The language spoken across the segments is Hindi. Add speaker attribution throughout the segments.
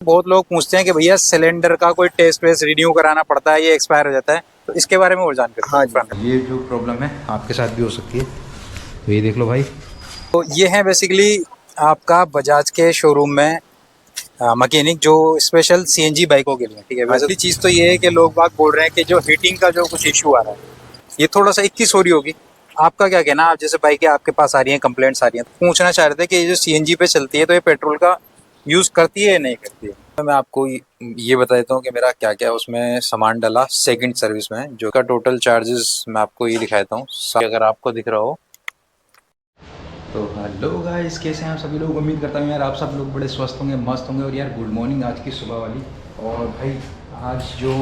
Speaker 1: बहुत लोग पूछते हैं कि भैया सिलेंडर का कोई टेस्ट वेस्ट रिन्यू कराना पड़ता है, ये एक्सपायर हो जाता है, तो इसके बारे में और जानकारी। हाँ जी,
Speaker 2: ये जो प्रॉब्लम है आपके साथ भी हो सकती है, तो ये देख लो भाई।
Speaker 1: तो ये है बेसिकली आपका बजाज के शोरूम में मैकेनिक जो स्पेशल सीएनजी बाइकों के लिए। ठीक है, वैसे चीज़ तो ये है कि लोग बाग बोल रहे हैं कि जो हीटिंग का जो कुछ इशू आ रहा है ये थोड़ा सा 21 हो रही होगी। आपका क्या कहना है? आप जैसे बाइकें आपके पास आ रही हैं, कंप्लेंट्स आ रही हैं, तो पूछना चाह रहे थे कि ये जो सीएनजी पे चलती है तो ये पेट्रोल का यूज़ करती है या नहीं करती है। तो मैं आपको ये बता देता हूँ कि मेरा क्या क्या उसमें सामान डला सेकंड सर्विस में, जो का टोटल चार्जेस मैं आपको ये दिखाता हूँ अगर आपको दिख रहा हो।
Speaker 2: तो हेलो गाइस, कैसे हैं आप सभी लोग। उम्मीद करता हूँ यार आप सब लोग बड़े स्वस्थ होंगे, मस्त होंगे। और यार गुड मॉर्निंग आज की सुबह वाली। और भाई आज जो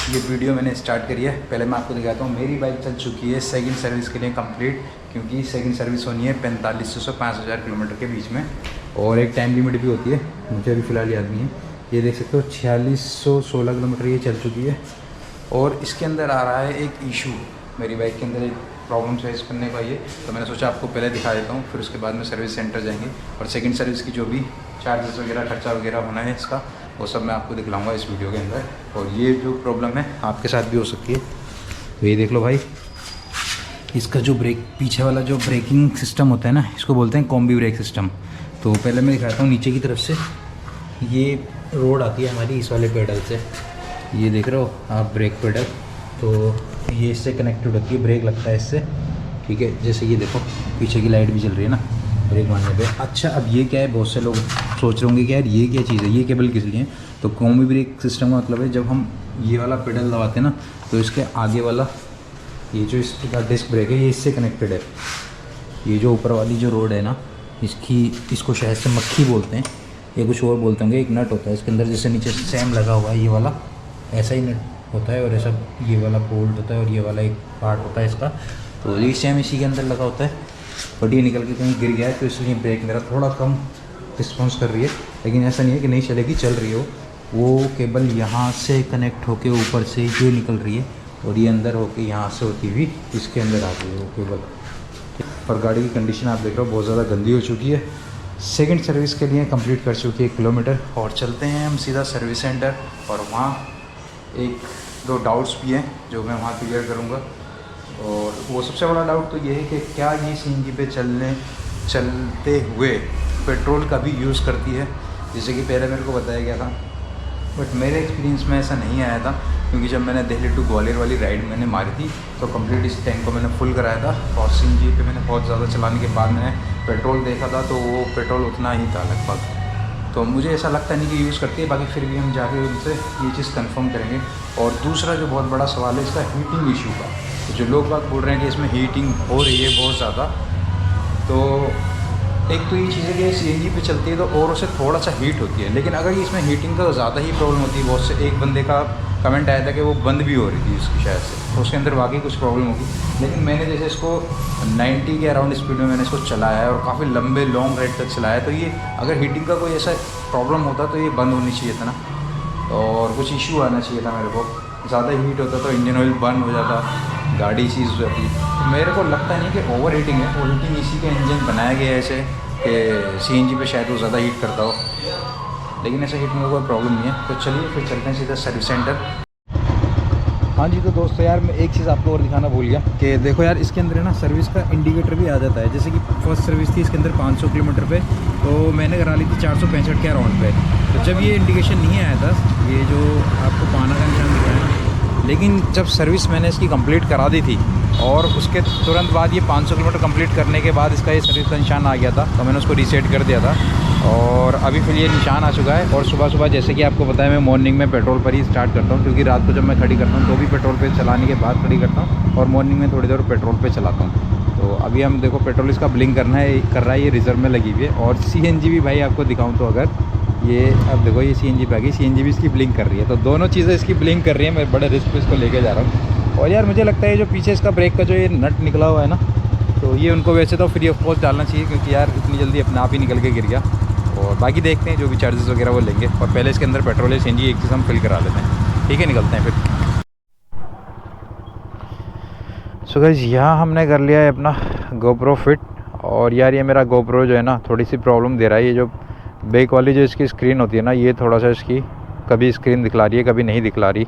Speaker 2: ये वीडियो मैंने स्टार्ट करी है, पहले मैं आपको दिखाता हूँ। मेरी बाइक चल चुकी है सेकंड सर्विस के लिए कंप्लीट, क्योंकि सेकंड सर्विस होनी है 4500 से 5000 किलोमीटर के बीच में, और एक टाइम लिमिट भी होती है। मुझे अभी फ़िलहाल याद नहीं है। ये देख सकते हो 4616 किलोमीटर ये चल चुकी है। और इसके अंदर आ रहा है एक इशू, मेरी बाइक के अंदर एक प्रॉब्लम फेस करने का ये। तो मैंने सोचा आपको पहले दिखा देता हूँ, फिर उसके बाद में सर्विस सेंटर जाएंगे और सेकंड सर्विस की जो भी चार्जेस वगैरह खर्चा वगैरह होना है इसका, वो सब मैं आपको दिखलाऊंगा इस वीडियो के अंदर। और ये जो प्रॉब्लम है आपके साथ भी हो सकती है। तो ये देख लो भाई, इसका जो ब्रेक पीछे वाला जो ब्रेकिंग सिस्टम होता है ना, इसको बोलते हैं कॉम्बी ब्रेक सिस्टम। तो पहले मैं दिखाता हूँ नीचे की तरफ से। ये रोड आती है हमारी इस वाले पेडल से, ये देख रहे हो आप ब्रेक पेडल, तो ये इससे कनेक्टेड होती है, ब्रेक लगता है इससे। ठीक है, जैसे ये देखो पीछे की लाइट भी चल रही है ना ब्रेक मारने पे। अच्छा, अब ये क्या है, बहुत से लोग सोच रहे होंगे कि यार ये क्या चीज़ है, ये केबल किस लिए है। तो कॉम्बी ब्रेक सिस्टम का मतलब है जब हम ये वाला पेडल दबाते हैं ना, तो इसके आगे वाला ये जो इसका डिस्क ब्रेक है ये इससे कनेक्टेड है। ये जो ऊपर वाली जो रोड है ना, इसको शायद से मक्खी बोलते हैं या कुछ और बोलते होंगे। एक नट होता है इसके अंदर, जैसे नीचे सेम लगा हुआ है ये वाला, ऐसा ही नट होता है, और ऐसा ये वाला बोल्ट होता है, और ये वाला एक पार्ट होता है इसका। तो ये सेम इसी के अंदर लगा होता है। बट ये निकल के कहीं गिर गया है, तो इसलिए ब्रेक मेरा थोड़ा कम रिस्पॉन्स कर रही है। लेकिन ऐसा नहीं है कि नहीं चलेगी, चल रही हो। वो केबल यहाँ से कनेक्ट होके ऊपर से ये निकल रही है, और ये अंदर होके यहाँ से होती हुई इसके अंदर आ गई है वो केबल। और गाड़ी की कंडीशन आप देख रहे हो बहुत ज़्यादा गंदी हो चुकी है। सेकंड सर्विस के लिए कंप्लीट कर चुकी है 1 किलोमीटर। और चलते हैं हम सीधा सर्विस सेंटर, और वहाँ एक दो डाउट्स भी हैं जो मैं वहाँ क्लियर करूँगा। और वो सबसे बड़ा डाउट तो ये है कि क्या ये सीएनजी पे चलते हुए पेट्रोल का भी यूज़ करती है, जैसे कि पहले मेरे को बताया गया था। बट मेरे एक्सपीरियंस में ऐसा नहीं आया था, क्योंकि जब मैंने दिल्ली टू ग्वालियर वाली राइड मैंने मारी थी तो कंप्लीट इस टैंक को मैंने फुल कराया था। और सीएनजी पे मैंने बहुत ज़्यादा चलाने के बाद मैंने पेट्रोल देखा था, तो वो पेट्रोल उतना ही था लगभग। तो मुझे ऐसा लगता नहीं कि यूज़ करती है, बाकी फिर भी हम जाके उनसे ये चीज़ कंफर्म करेंगे। और दूसरा जो बहुत बड़ा सवाल है इसका हीटिंग इशू का, तो जो लोग बात बोल रहे हैं कि इसमें हीटिंग हो रही है बहुत ज़्यादा। तो एक तो ये चीज़ है कि सीएनजी पे चलती है तो और उससे थोड़ा सा हीट होती है, लेकिन अगर इसमें हीटिंग का ज़्यादा ही प्रॉब्लम होती है, बहुत से एक बंदे का कमेंट आया था कि वो बंद भी हो रही थी इसकी शायद से, तो उसके अंदर वाकई कुछ प्रॉब्लम होगी। लेकिन मैंने जैसे इसको 90 के अराउंड स्पीड में मैंने इसको चलाया है और काफ़ी लंबे लॉन्ग राइड तक चलाया है, तो ये अगर हीटिंग का कोई ऐसा प्रॉब्लम होता तो ये बंद होनी चाहिए था ना, और कुछ इशू आना चाहिए था मेरे को। ज़्यादा हीट होता तो इंजन ऑयल बर्न हो जाता, गाड़ी चीज़ हो जाती। तो मेरे को लगता नहीं कि ओवर हीटिंग है, ओवर हीटिंग इसी का इंजन बनाया गया है ऐसे कि सीएनजी पे शायद वो ज़्यादा हीट करता हो, लेकिन ऐसा हीट में कोई प्रॉब्लम नहीं है। तो चलिए फिर चलते हैं सीधा सर्विस सेंटर। हाँ जी, तो दोस्तों यार मैं एक चीज़ आपको और दिखाना भूल गया कि देखो यार इसके अंदर है ना सर्विस का इंडिकेटर भी आ जाता है। जैसे कि फर्स्ट सर्विस थी इसके अंदर 500 किलोमीटर पे, तो मैंने करा ली थी 465 के अराउंड पे। तो जब ये इंडिकेशन नहीं आया था, ये जो आपको पाना का निशान दिखा है ना, लेकिन जब सर्विस मैंने इसकी कंप्लीट करा दी थी और उसके तुरंत बाद ये 500 किलोमीटर कंप्लीट करने के बाद इसका ये सर्विस का निशान आ गया था, तो मैंने उसको रीसेट कर दिया था। और अभी फिर ये निशान आ चुका है। और सुबह सुबह जैसे कि आपको पता है मैं मॉर्निंग में पेट्रोल पर ही स्टार्ट करता हूँ, क्योंकि रात को जब मैं खड़ी करता हूँ तो भी पेट्रोल पे चलाने के बाद खड़ी करता हूँ, और मॉर्निंग में थोड़ी देर पेट्रोल पे चलाता हूँ। तो अभी हम देखो पेट्रोल इसका ब्लिंक कर रहा है, ये रिजर्व में लगी हुई है। और सीएनजी भी भाई आपको दिखाऊँ तो अगर ये अब देखो ये सीएनजी पे आ गई, सीएनजी भी इसकी ब्लिंक कर रही है। तो दोनों चीज़ें इसकी ब्लिंक कर रही है। मैं बड़े रिस्क पे इसको लेके जा रहा हूँ। और यार मुझे लगता है जो पीछे इसका ब्रेक का जो ये नट निकला हुआ है ना, तो ये उनको वैसे तो फ्री ऑफ कॉस्ट डालना चाहिए, क्योंकि यार इतनी जल्दी अपने आप ही निकल के गिर गया। और बाकी देखते हैं जो भी चार्जेस वगैरह वो लेंगे। और पहले इसके अंदर पेट्रोल या सीएनजी एक चीज़ हम फिल करा लेते हैं, ठीक है, निकलते हैं फिर। सो गाइस यहाँ हमने कर लिया है अपना गोप्रो फिट। और यार ये मेरा गोप्रो जो है ना थोड़ी सी प्रॉब्लम दे रहा है, ये जो बैक वाली जो इसकी स्क्रीन होती है ना, ये थोड़ा सा इसकी कभी स्क्रीन दिखला रही है, कभी नहीं दिखला रही,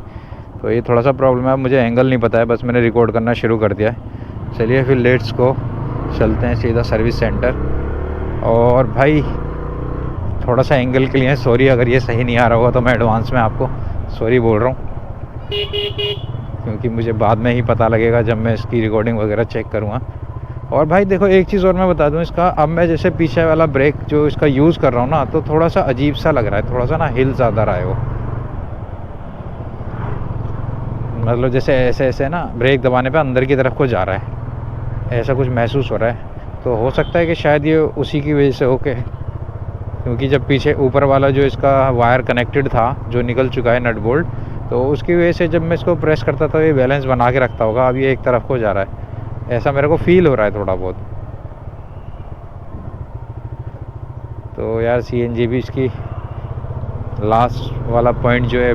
Speaker 2: तो ये थोड़ा सा प्रॉब्लम है। मुझे एंगल नहीं पता है, बस मैंने रिकॉर्ड करना शुरू कर दिया है। चलिए फिर लेट्स को चलते हैं सीधा सर्विस सेंटर। और भाई थोड़ा सा एंगल के लिए सॉरी, अगर ये सही नहीं आ रहा होगा तो मैं एडवांस में आपको सॉरी बोल रहा हूँ, क्योंकि मुझे बाद में ही पता लगेगा जब मैं इसकी रिकॉर्डिंग वगैरह चेक करूँगा। और भाई देखो एक चीज़ और मैं बता दूं, इसका अब मैं जैसे पीछे वाला ब्रेक जो इसका यूज़ कर रहा हूँ ना, तो थोड़ा सा अजीब सा लग रहा है, थोड़ा सा ना हिल ज़्यादा रहा है वो, मतलब जैसे ऐसे ऐसे ना ब्रेक दबाने पे अंदर की तरफ को जा रहा है, ऐसा कुछ महसूस हो रहा है। तो हो सकता है कि शायद ये उसी की वजह से हो के, क्योंकि जब पीछे ऊपर वाला जो इसका वायर कनेक्टेड था जो निकल चुका है नट बोल्ट, तो उसकी वजह से जब मैं इसको प्रेस करता था ये बैलेंस बना के रखता होगा, अब ये एक तरफ को जा रहा है, ऐसा मेरे को फील हो रहा है थोड़ा बहुत। तो यार सीएनजी भी इसकी लास्ट वाला पॉइंट जो है,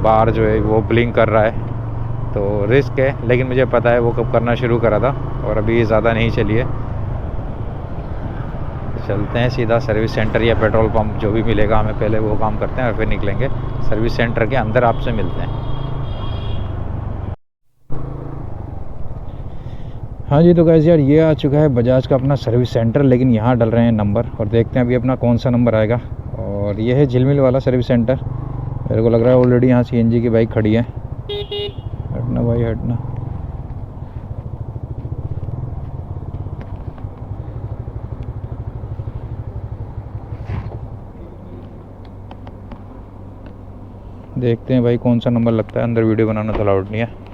Speaker 2: बार जो है वो ब्लिंक कर रहा है, तो रिस्क है, लेकिन मुझे पता है वो कब करना शुरू करा था और अभी ज़्यादा नहीं चली है। चलते हैं सीधा सर्विस सेंटर या पेट्रोल पंप जो भी मिलेगा हमें, पहले वो काम करते हैं और फिर निकलेंगे सर्विस सेंटर के अंदर, आपसे मिलते हैं। हाँ जी, तो गाइस यार ये आ चुका है बजाज का अपना सर्विस सेंटर, लेकिन यहाँ डल रहे हैं नंबर और देखते हैं अभी अपना कौन सा नंबर आएगा। और ये है झिलमिल वाला सर्विस सेंटर, मेरे को लग रहा है ऑलरेडी यहाँ सीएनजी की बाइक खड़ी है। हटना भाई हटना। देखते हैं भाई कौन सा नंबर लगता है, अंदर वीडियो बनाना तो अलाउड नहीं है।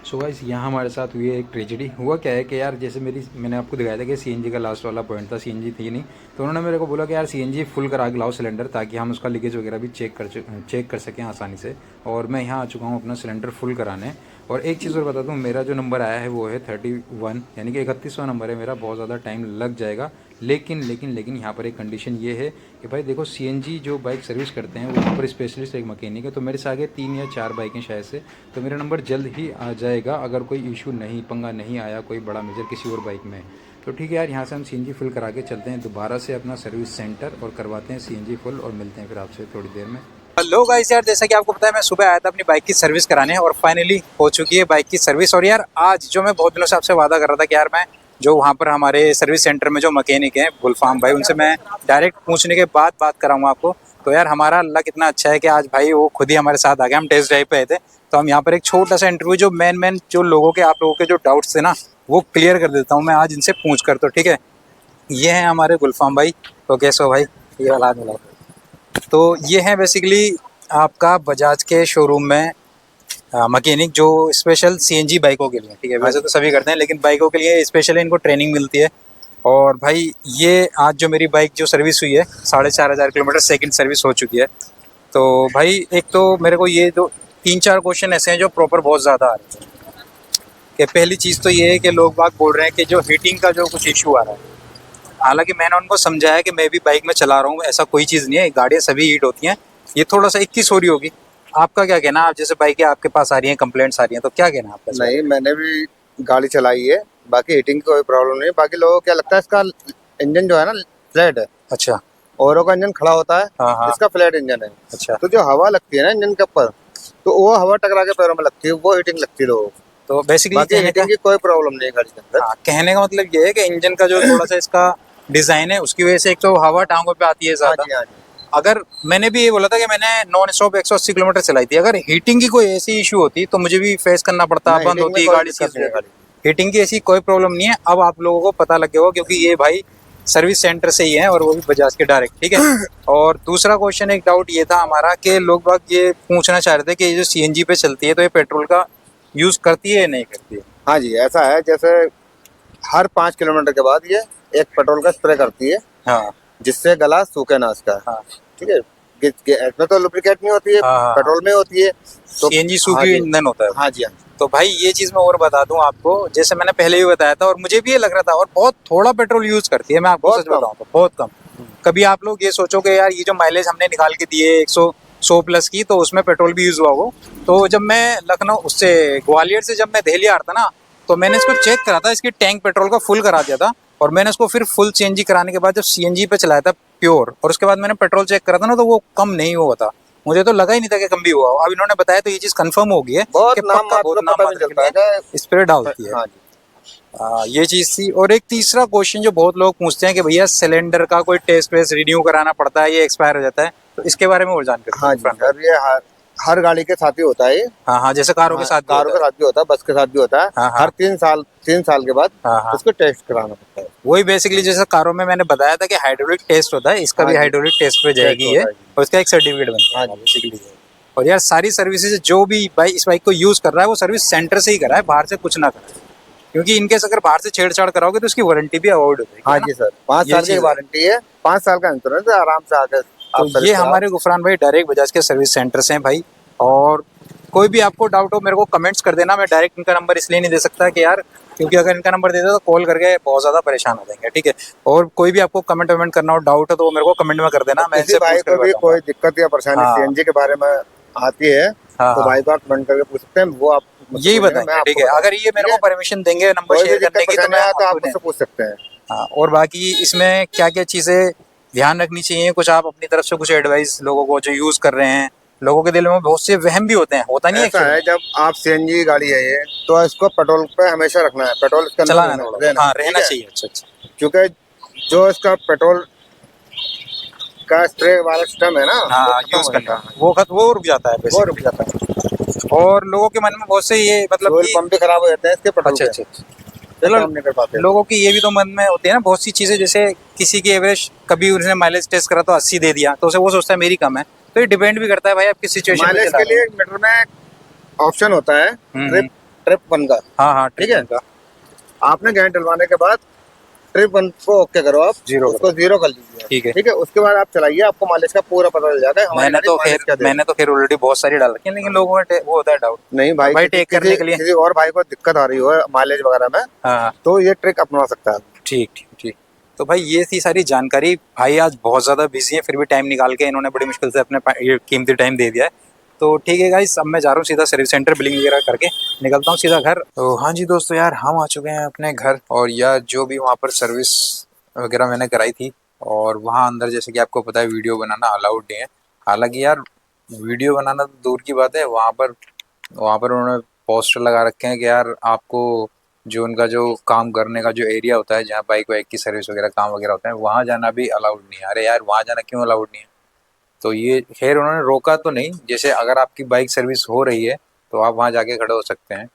Speaker 2: सो गाइस यहाँ हमारे साथ हुई है एक ट्रेजेडी। हुआ क्या है कि यार जैसे मैंने आपको दिखाया था कि सीएनजी का लास्ट वाला पॉइंट था, सीएनजी थी नहीं, तो उन्होंने मेरे को बोला कि यार सीएनजी फुल करा के लाओ सिलेंडर, ताकि हम उसका लीकेज वगैरह भी चेक कर सकें आसानी से। और मैं यहाँ आ चुका हूँ अपना सिलेंडर फुल कराने। और एक चीज़ और बता दूँ, मेरा जो नंबर आया है वो है 31, यानी कि 31वां नंबर है मेरा। बहुत ज़्यादा टाइम लग जाएगा, लेकिन यहाँ पर एक कंडीशन ये है कि भाई देखो सीएनजी जो बाइक सर्विस करते हैं वहाँ पर स्पेशलिस्ट एक मैकेनिक है, तो मेरे से आगे 3 या 4 बाइकें शायद से, तो मेरा नंबर जल्द ही आ जाएगा अगर कोई इशू नहीं, पंगा नहीं आया कोई बड़ा मेजर किसी और बाइक में। तो ठीक है यार, यहाँ से हम सीएनजी फुल करा के चलते हैं दोबारा से अपना सर्विस सेंटर और करवाते हैं सीएनजी फुल, और मिलते हैं फिर आपसे थोड़ी देर में।
Speaker 1: हेलो गाइस, यार जैसा कि आपको पता है मैं सुबह आया था अपनी बाइक की सर्विस कराने, और फाइनली हो चुकी है बाइक की सर्विस। और यार आज जो मैं बहुत दिनों से आपसे वादा कर रहा था कि यार मैं जो वहाँ पर हमारे सर्विस सेंटर में जो मैकेनिक हैं गुलफाम भाई, उनसे मैं डायरेक्ट पूछने के बाद बात कराऊंगा आपको। तो यार हमारा लक इतना अच्छा है कि आज भाई वो खुद ही हमारे साथ आ गए। हम टेस्ट ड्राइव पे आए थे, तो हम यहाँ पर एक छोटा सा इंटरव्यू जो मेन जो लोगों के, आप लोगों के जो डाउट्स थे ना, वो क्लियर कर देता हूँ मैं आज इनसे पूछ कर। तो ठीक है, ये हैं हमारे गुलफाम भाई। तो कैसे हो भाई? ये वाला हाथ मिलाओ। तो ये हैं बेसिकली आपका बजाज के शोरूम में मैकेनिक जो स्पेशल सीएनजी बाइकों के लिए, ठीक है, वैसे तो सभी करते हैं लेकिन बाइकों के लिए स्पेशली इनको ट्रेनिंग मिलती है। और भाई ये आज जो मेरी बाइक जो सर्विस हुई है 4500 किलोमीटर सेकंड सर्विस हो चुकी है। तो भाई एक तो मेरे को ये जो 3-4 क्वेश्चन ऐसे हैं जो प्रॉपर बहुत ज़्यादा आ रहे हैं। कि पहली चीज़ तो ये है कि लोग बाग बोल रहे हैं कि जो हीटिंग का जो कुछ इशू आ रहा है, हालांकि मैंने उनको समझाया कि मैं भी बाइक में चला रहा हूँ, ऐसा कोई चीज़ नहीं है, गाड़ियाँ सभी हीट होती हैं, ये थोड़ा सा 21 हो रही होगी। आपका क्या कहना है? आप जैसे बाइकें आपके पास आ रही हैं, कंप्लेंट्स आ रही हैं, तो क्या कहना है आपका?
Speaker 3: नहीं, मैंने भी गाड़ी चलाई है, बाकी हीटिंग की कोई प्रॉब्लम नहीं है। बाकी लोगों को क्या लगता है इसका इंजन जो है ना फ्लैट है,
Speaker 1: अच्छा।
Speaker 3: औरों का इंजन खड़ा होता है,
Speaker 1: हाँ हाँ।
Speaker 3: इसका फ्लैट इंजन है।
Speaker 1: अच्छा।
Speaker 3: तो जो हवा लगती है ना इंजन के ऊपर, तो वो हवा टकरा के पैरों में लगती है, वो हीटिंग लगती है लोगों को।
Speaker 1: तो बेसिकली
Speaker 3: बाकी हीटिंग की कोई प्रॉब्लम नहीं है गाड़ी के अंदर।
Speaker 1: कहने का मतलब ये है कि इंजन का जो थोड़ा सा इसका डिजाइन है उसकी वजह से एक तो हवा टांगों पे आती है
Speaker 3: हाँ
Speaker 1: ज्यादा।
Speaker 3: जी, हाँ जी।
Speaker 1: अगर मैंने भी ये बोला था कि मैंने नॉन स्टॉप 180 किलोमीटर चलाई थी, अगर हीटिंग की कोई ऐसी इशू होती तो मुझे भी फेस करना पड़ता,
Speaker 3: नहीं,
Speaker 1: बंद
Speaker 3: heating
Speaker 1: होती
Speaker 3: में
Speaker 1: है
Speaker 3: कोई
Speaker 1: गाड़ी
Speaker 3: दिक्कत नहीं है गाड़ी।
Speaker 1: हीटिंग की ऐसी कोई प्रॉब्लम नहीं है। अब आप लोगों को पता लग गया होगा क्योंकि ये भाई सर्विस सेंटर से ही है और वो भी बजाज के डायरेक्ट, ठीक है। और दूसरा क्वेश्चन, एक डाउट ये था हमारा कि लोग बाग ये पूछना चाह रहे थे कि ये जो सीएनजी पे चलती है तो ये पेट्रोल का यूज करती है या नहीं करती है?
Speaker 3: हाँ जी, ऐसा है, जैसे हर 5 किलोमीटर के बाद ये एक पेट्रोल का स्प्रे करती है,
Speaker 1: हाँ
Speaker 3: जिससे गला सूखे ना इसका।
Speaker 1: हाँ।
Speaker 3: ठीक है, इसमें तो लुब्रिकेट नहीं होती है,
Speaker 1: हाँ।
Speaker 3: पेट्रोल में होती है। तो
Speaker 1: सीएनजी सूखी
Speaker 3: हाँ जी।
Speaker 1: ईंधन होता है।
Speaker 3: हाँ जी, हाँ जी।
Speaker 1: तो भाई ये चीज़ मैं और बता दूं आपको, जैसे मैंने पहले भी बताया था और मुझे भी ये लग रहा था, और बहुत थोड़ा पेट्रोल यूज करती है, मैं आपको सच बताऊं तो बहुत कम। कभी आप लोग ये सोचो कि यार ये जो माइलेज हमने निकाल के दिए 100 प्लस की, तो उसमें पेट्रोल भी यूज हुआ हो। तो जब मैं लखनऊ उससे ग्वालियर से जब मैं दिल्ली आ रहा था ना, तो मैंने इसको चेक करा था, इसकी टैंक पेट्रोल का फुल करा दिया था और मैंने उसको फिर फुल सीएनजी कराने के बाद जब सीएनजी पे चलाया था प्योर, और उसके बाद मैंने पेट्रोल चेक करा था ना, तो वो कम नहीं हुआ था। मुझे तो लगा ही नहीं था कि कम भी हुआ। अब इन्होंने बताया तो ये चीज कंफर्म हो गई है
Speaker 3: बहुत
Speaker 1: कि
Speaker 3: नाम
Speaker 1: पक्का
Speaker 3: मात्र
Speaker 1: बहुत
Speaker 3: का
Speaker 1: नाम
Speaker 3: पता नहीं
Speaker 1: मात्र के
Speaker 3: चलता है
Speaker 1: लिए
Speaker 3: कि
Speaker 1: स्प्रे डालती है।
Speaker 3: हाँ जी।
Speaker 1: ये चीज थी। और एक तीसरा क्वेश्चन जो बहुत लोग पूछते हैं कि भैया सिलेंडर का कोई टेस्ट वेस्ट रिन्यू कराना पड़ता है, ये एक्सपायर हो जाता है, तो इसके बारे में और जानकारी दो
Speaker 3: हाँ जी
Speaker 1: इरफान भाई।
Speaker 3: सर, ये हर गाड़ी के साथ ही होता है ये।
Speaker 1: हाँ हाँ, जैसे कारों के
Speaker 3: हाँ,
Speaker 1: साथ भी
Speaker 3: कारों
Speaker 1: होता
Speaker 3: के
Speaker 1: है।
Speaker 3: साथ भी होता है, बस के साथ भी होता है।
Speaker 1: हाँ हाँ
Speaker 3: हर 3 साल के बाद
Speaker 1: हाँ हाँ,
Speaker 3: उसको टेस्ट कराना पड़ता है।
Speaker 1: वही बेसिकली जैसे कारों में मैंने बताया था कि हाइड्रोलिक टेस्ट होता है, इसका
Speaker 3: हाँ
Speaker 1: भी
Speaker 3: जी,
Speaker 1: हाइड्रोलिक टेस्ट पे
Speaker 3: टेस्ट
Speaker 1: जाएगी ये,
Speaker 3: होता है जी।
Speaker 1: और इसका एक सर्टिफिकेट बन
Speaker 3: हाँ
Speaker 1: जाएगा
Speaker 3: जी।
Speaker 1: बेसिकली। और यार सारी सर्विसेज जो भी बाइक इस बाइक को यूज कर रहा है वो सर्विस सेंटर से ही करा है, बाहर से कुछ ना कराए, क्योंकि इनकेस अगर बाहर से छेड़छाड़ कराओगे तो उसकी वारंटी भी अवॉइड हो जाएगी,
Speaker 3: हाँ
Speaker 1: है ना।
Speaker 3: जी सर, 5
Speaker 1: ये
Speaker 3: साल की
Speaker 1: चीज है।
Speaker 3: वारंटी है, 5 साल का इंश्योरेंस है, आराम से आके
Speaker 1: तो
Speaker 3: आप सर्विस
Speaker 1: ये
Speaker 3: कराओ।
Speaker 1: हमारे गुफरान भाई डायरेक्ट बजाज के सर्विस सेंटर्स हैं भाई। और कोई भी आपको डाउट हो मेरे को कमेंट्स कर देना। मैं डायरेक्ट इनका नंबर इसलिए नहीं दे सकता कि यार, क्योंकि अगर इनका नंबर दे दो तो कॉल करके बहुत ज़्यादा परेशान हो जाएंगे, ठीक है। और कोई भी आपको कमेंट वमेंट करना हो, डाउट हो, तो वो मेरे को कमेंट में कर देना,
Speaker 3: और
Speaker 1: मैं
Speaker 3: किसी
Speaker 1: इनसे
Speaker 3: भाई
Speaker 1: पूछ कर
Speaker 3: को भी
Speaker 1: बताऊंगा।
Speaker 3: कोई दिक्कत या परेशानी
Speaker 1: हाँ
Speaker 3: सीएनजी के बारे में आती है
Speaker 1: हाँ
Speaker 3: तो
Speaker 1: हाँ,
Speaker 3: भाई को आप कमेंट करके पूछ सकते हैं, वो आप मुझसे
Speaker 1: यही
Speaker 3: पूछेंगे, मैं
Speaker 1: बताएंगे, ठीक
Speaker 3: आपको
Speaker 1: है।
Speaker 3: बताऊंगा।
Speaker 1: अगर ये
Speaker 3: ठीक
Speaker 1: मेरे को
Speaker 3: है,
Speaker 1: परमिशन देंगे नंबर
Speaker 3: कोई भी
Speaker 1: शेयर करने
Speaker 3: दिक्कत
Speaker 1: की तो
Speaker 3: परेशानी
Speaker 1: मैं
Speaker 3: आए तो आप
Speaker 1: आपको
Speaker 3: मुझसे पूछ सकते हैं।
Speaker 1: हाँ। और बाकी इसमें क्या क्या चीज़ें ध्यान रखनी चाहिए, कुछ आप अपनी तरफ से कुछ एडवाइस लोगों को जो यूज़ कर रहे हैं, लोगों के दिल में बहुत से वहम भी होते हैं, होता नहीं है
Speaker 3: ऐसा
Speaker 1: एक्चुअली
Speaker 3: है,
Speaker 1: में।
Speaker 3: जब आप सीएनजी गाड़ी है ये, तो इसको पेट्रोल पे हमेशा रखना है, पेट्रोल इसके अंदर
Speaker 1: चलाना थोड़ा बहुत,
Speaker 3: रहना है,
Speaker 1: हाँ
Speaker 3: ठीक
Speaker 1: रहना
Speaker 3: है।
Speaker 1: चाहिए। अच्छा अच्छा,
Speaker 3: क्योंकि जो इसका पेट्रोल का स्प्रे वाला सिस्टम है ना, वो
Speaker 1: हाँ
Speaker 3: खत्म
Speaker 1: यूज़
Speaker 3: हो
Speaker 1: करने
Speaker 3: जाता
Speaker 1: में
Speaker 3: है,
Speaker 1: वो रुक जाता है
Speaker 3: वो रुक
Speaker 1: बेसिकली।
Speaker 3: जाता है।
Speaker 1: और लोगों के मन में बहुत से ये मतलब
Speaker 3: फ्यूल
Speaker 1: कि
Speaker 3: पंप भी खराब हो जाते हैं इसके पेट्रोल
Speaker 1: अच्छा
Speaker 3: के,
Speaker 1: अच्छा अच्छा,
Speaker 3: ये
Speaker 1: चलो।
Speaker 3: काम नहीं कर पाते।
Speaker 1: लोगों की ये भी तो मन में होती है ना बहुत सी चीज़ें, जैसे किसी की एवरेज कभी उसने माइलेज टेस्ट करा तो 80 दे दिया, तो उसे वो सोचता है मेरी कम है। तो ये डिपेंड भी करता है भाई आप किस सिचुएशन में
Speaker 3: माइलेज
Speaker 1: चला
Speaker 3: के
Speaker 1: रहे
Speaker 3: लिए मीटर में ऑप्शन होता है,
Speaker 1: हो।
Speaker 3: ट्रिप ट्रिप वन का।
Speaker 1: हाँ हाँ,
Speaker 3: ठीक
Speaker 1: ट्रिप
Speaker 3: है,
Speaker 1: उनका
Speaker 3: आपने गैस डलवाने के बाद ट्रिप वन को ओके करो, आप
Speaker 1: जीरो
Speaker 3: उसको
Speaker 1: करो,
Speaker 3: 0 कर लीजिए।
Speaker 1: ठीक है।
Speaker 3: ठीक है, उसके बाद आप चलाइए, आपको माइलेज का पूरा पता चल जाएगा हमारी गाड़ी माइलेज क्या दे रही
Speaker 1: मैंने तो खैर ऑलरेडी बहुत सारी डाल रखी है, लेकिन लोगों का वो होता है डाउट।
Speaker 3: है। नहीं
Speaker 1: अब
Speaker 3: भाई,
Speaker 1: भाई
Speaker 3: किसी
Speaker 1: टेक
Speaker 3: किसी
Speaker 1: करने के लिए
Speaker 3: किसी और भाई को दिक्कत आ रही हो माइलेज वगैरह में,
Speaker 1: हाँ हाँ,
Speaker 3: तो ये ट्रिक अपना सकता है।
Speaker 1: ठीक ठीक ठीक। तो भाई ये थी सारी जानकारी। भाई आज बहुत ज़्यादा बिजी है, फिर भी टाइम निकाल के इन्होंने बड़ी मुश्किल से अपने ये कीमती टाइम दे दिया है। तो ठीक है गाइस, अब मैं जा रहा हूँ सीधा सर्विस सेंटर, बिलिंग वगैरह करके निकलता हूँ सीधा घर। तो हाँ जी दोस्तों, यार हम आ चुके हैं अपने घर। और यार जो भी वहाँ पर सर्विस वगैरह मैंने कराई थी, और वहाँ अंदर जैसे कि आपको पता है वीडियो बनाना अलाउड नहीं है। हालांकि यार वीडियो बनाना तो दूर की बात है, वहाँ पर उन्होंने पोस्टर लगा रखे हैं कि यार आपको जो उनका जो काम करने का जो एरिया होता है, जहाँ बाइक वाइक की सर्विस वगैरह काम वगैरह होता है, वहाँ जाना भी अलाउड नहीं है। अरे यार वहाँ जाना क्यों अलाउड नहीं है? तो ये खैर उन्होंने रोका तो नहीं, जैसे अगर आपकी बाइक सर्विस हो रही है तो आप वहाँ जाके खड़े हो सकते हैं,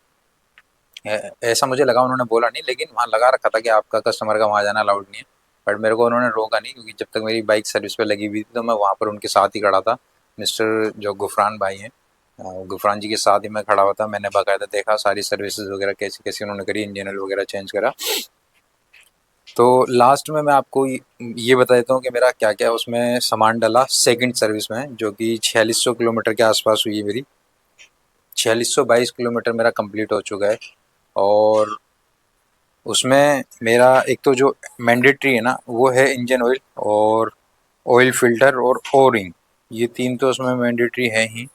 Speaker 1: ऐसा मुझे लगा। उन्होंने बोला नहीं, लेकिन वहाँ लगा रखा था कि आपका कस्टमर का वहाँ जाना अलाउड नहीं है। बट मेरे को उन्होंने रोका नहीं, क्योंकि जब तक मेरी बाइक सर्विस पे लगी हुई थी तो मैं वहाँ पर उनके साथ ही खड़ा था। मिस्टर जो गुफरान भाई हैं, गुफरान जी के साथ ही मैं खड़ा हुआ था। मैंने बाकायदा देखा सारी सर्विसेज वगैरह कैसी कैसी उन्होंने करी, इंजन ऑयल वगैरह चेंज करा। तो लास्ट में मैं आपको ये बता देता हूँ कि मेरा क्या क्या उसमें सामान डला सेकंड सर्विस में, जो कि 4600 किलोमीटर के आसपास हुई है मेरी। 4622 किलोमीटर मेरा कंप्लीट हो चुका है। और उसमें मेरा एक तो जो मैंडेटरी है ना, वो है इंजन ऑयल और ऑयल फिल्टर और ओ रिंग, ये तीन तो उसमें मैंडेटरी है ही।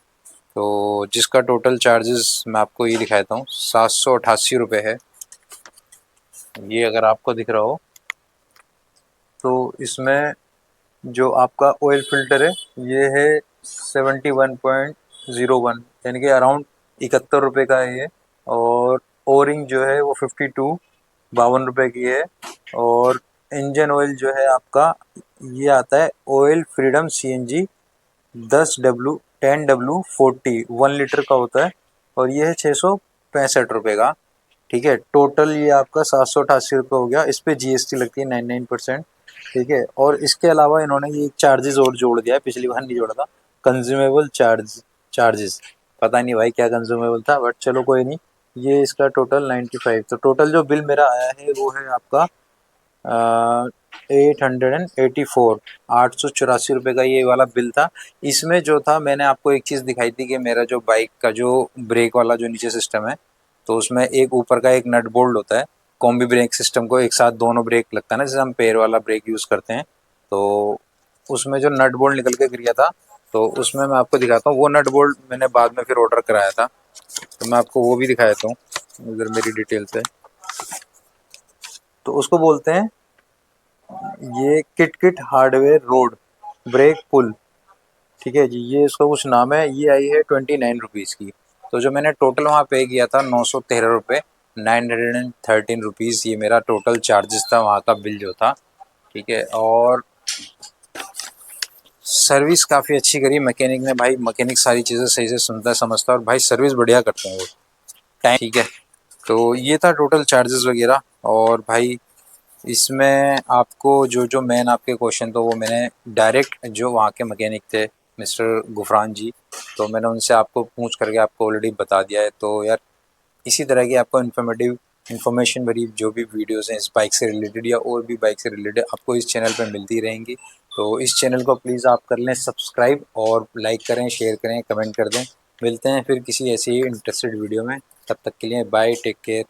Speaker 1: तो जिसका टोटल चार्जेस मैं आपको ये दिखाता हूँ, 788 रुपये है। ये अगर आपको दिख रहा हो तो इसमें जो आपका ऑयल फिल्टर है ये है 71.01, यानी कि अराउंड 71 रुपये का है ये। और ओ रिंग जो है वो 52 की है। और इंजन ऑयल जो है आपका, ये आता है oil freedom CNG 10W 1 litre का होता है, और ये है 665 रुपये का। ठीक है, टोटल ये आपका 788 रुपये हो गया। इस पे GST लगती है 99%। ठीक है, और इसके अलावा इन्होंने ये चार्जेस और जोड़ दिया है, पिछली बार नहीं जोड़ा था, कंज्यूमेबल चार्जेस। पता नहीं भाई क्या कंज्यूमेबल था, बट चलो कोई नहीं। ये इसका टोटल 95, तो टोटल जो बिल मेरा आया है वो है आपका 884, 884 रुपये का ये वाला बिल था। इसमें जो था, मैंने आपको एक चीज़ दिखाई थी कि मेरा जो बाइक का जो ब्रेक वाला जो नीचे सिस्टम है, तो उसमें एक ऊपर का एक नट बोल्ट होता है। कॉम्बी ब्रेक सिस्टम को एक साथ दोनों ब्रेक लगता है ना, जैसे हम पैर वाला ब्रेक यूज़ करते हैं। तो उसमें जो नट बोल्ट निकल के गिर गया था, तो उसमें मैं आपको दिखाता हूँ। वो नट बोल्ट मैंने बाद में फिर ऑर्डर कराया था, तो मैं आपको वो भी दिखा देता हूँ। इधर मेरी डिटेल्स है। तो उसको बोलते हैं ये kit kit hardware road break pull, ठीक है जी, ये इसका कुछ नाम है। ये आई है 29 रुपीज़ की। तो जो मैंने टोटल वहाँ पे किया था 913 रुपये, 913 रुपीज़, ये मेरा टोटल चार्जेस था वहाँ का बिल जो था, ठीक है। और सर्विस काफ़ी अच्छी करी मैकेनिक ने भाई। मैकेनिक सारी चीज़ें सही से सुनता है, समझता है, और भाई सर्विस बढ़िया करते हैं वो, टाइम, ठीक है। तो ये था टोटल चार्जेस वगैरह। और भाई इसमें आपको जो जो मेन आपके क्वेश्चन तो वो मैंने डायरेक्ट जो वहाँ के मैकेनिक थे मिस्टर गुफरान जी, तो मैंने उनसे आपको पूछ करके आपको ऑलरेडी बता दिया है। तो यार इसी तरह की आपको इन्फॉर्मेशन भरी जो भी वीडियोस हैं इस बाइक से रिलेटेड या और भी बाइक से रिलेटेड आपको इस चैनल पर मिलती रहेंगी। तो इस चैनल को प्लीज़ आप कर लें सब्सक्राइब, और लाइक करें, शेयर करें, कमेंट कर दें। मिलते हैं फिर किसी ऐसी ही इंटरेस्टेड वीडियो में, तब तक के लिए बाय, टेक केयर।